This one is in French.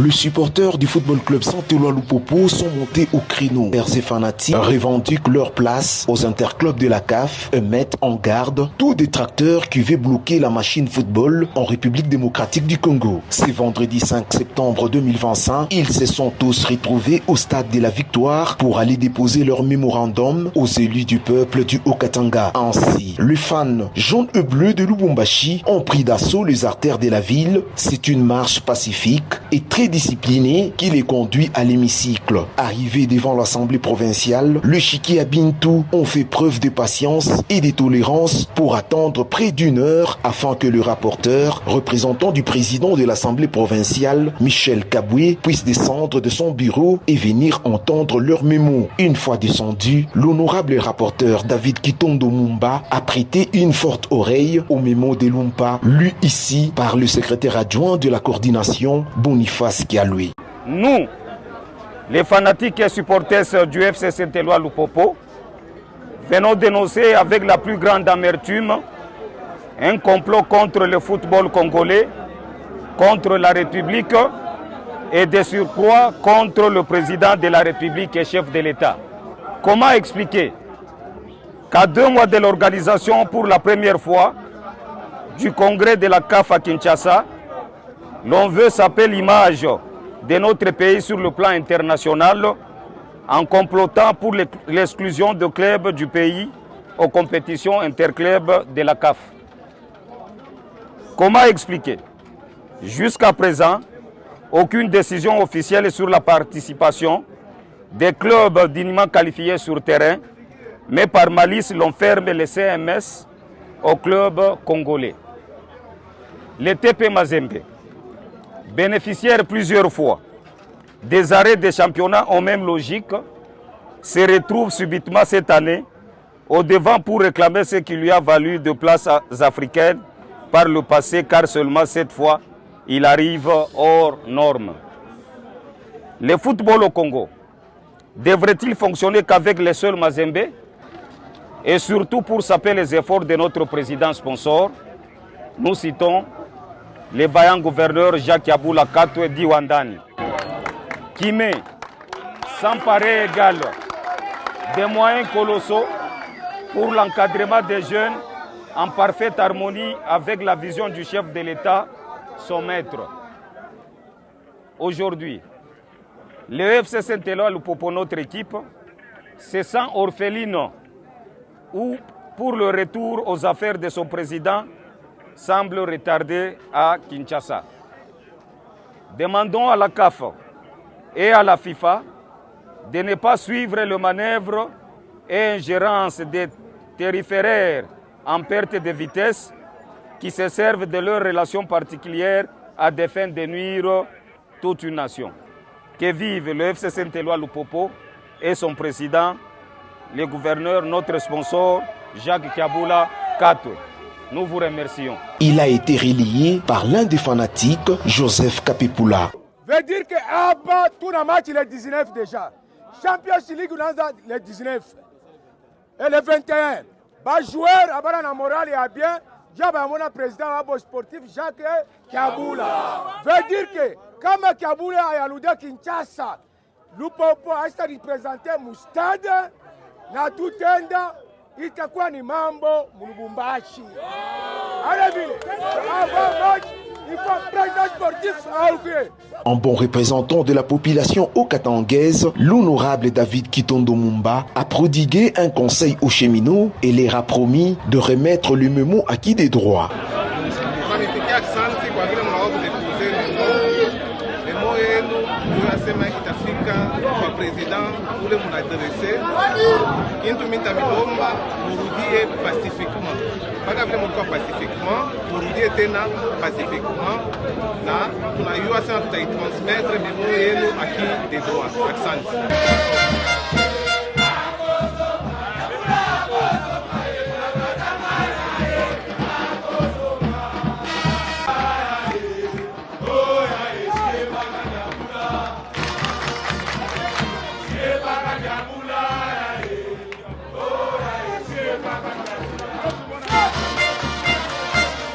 Les supporters du football club Saint-Éloi Lupopo sont montés au créneau. Pères et fanatiques revendiquent leur place aux interclubs de la CAF et mettent en garde tout détracteur qui veut bloquer la machine football en République démocratique du Congo. C'est vendredi 5 septembre 2025, ils se sont tous retrouvés au stade de la Victoire pour aller déposer leur mémorandum aux élus du peuple du Haut-Katanga. Ainsi, les fans jaunes et bleus de Lubumbashi ont pris d'assaut les artères de la ville. C'est une marche pacifique et très disciplinée qui les conduit à l'hémicycle. Arrivés devant l'Assemblée provinciale, les Chiki Abintou ont fait preuve de patience et de tolérance pour attendre près d'une heure afin que le rapporteur, représentant du président de l'Assemblée provinciale, Michel Kaboué, puisse descendre de son bureau et venir entendre leur mémo. Une fois descendu, l'honorable rapporteur David Kitondo Mumba a prêté une forte oreille au mémo de Lumpa, lu ici par le secrétaire adjoint de la coordination, Boniface Kialoui. Nous, les fanatiques et supporters du FC Saint-Éloi Lupopo, venons dénoncer avec la plus grande amertume un complot contre le football congolais, contre la République et de surcroît contre le président de la République et chef de l'État. Comment expliquer qu'à 2 mois de l'organisation pour la première fois du congrès de la CAF à Kinshasa, l'on veut saper l'image de notre pays sur le plan international en complotant pour l'exclusion de clubs du pays aux compétitions interclubs de la CAF. Comment expliquer? Jusqu'à présent, aucune décision officielle sur la participation des clubs dignement qualifiés sur terrain, mais par malice l'on ferme les CMS aux clubs congolais. Le TP Mazembe, bénéficiaire plusieurs fois des arrêts des championnats en même logique, se retrouve subitement cette année au devant pour réclamer ce qui lui a valu de places africaines par le passé, car seulement cette fois, il arrive hors norme. Le football au Congo devrait-il fonctionner qu'avec les seuls Mazembe? Et surtout pour saper les efforts de notre président sponsor, nous citons le vaillant gouverneur Jacques Yaboula Kato et Diwandani, qui met sans pareil égal des moyens colossaux pour l'encadrement des jeunes en parfaite harmonie avec la vision du chef de l'État, son maître. Aujourd'hui, le FC Saint-Éloi Lupopo, notre équipe, se sent orpheline ou pour le retour aux affaires de son président semble retardé à Kinshasa. Demandons à la CAF et à la FIFA de ne pas suivre le manœuvre et ingérence des terriféraires en perte de vitesse qui se servent de leurs relations particulières à des fins de nuire toute une nation. Que vive le FC Saint-Éloi Lupopo et son président, le gouverneur, notre sponsor, Jacques Kiaboula Kato. Nous vous remercions. Il a été relayé par l'un des fanatiques, Joseph Kapepula. Veut dire que Abba, tout le match, il est 19 déjà. Champions League, il est 19. Et le 21. Bah, joueur, à la morale et à bien, j'ai mon président sportif, Jacques Kiaboula. Veut dire que, comme Kiaboula a Yalouda Kinshasa, Lupopo a été représenté au stade, na tout enda, itakuwa ni mambo Lubumbashi. En bon représentant de la population haut-katangaise, l'honorable David Kitondo Mumba a prodigué un conseil aux cheminots et leur a promis de remettre le mémo acquis des droits. Kwa president ule munadresse kintu minta milomba murudie pacifiquement mpaka vile mulikuwa pacifiquement murudie tena pacifiquement na tunayua sana tutaitransmettre memo yenu aki des droits. Asante.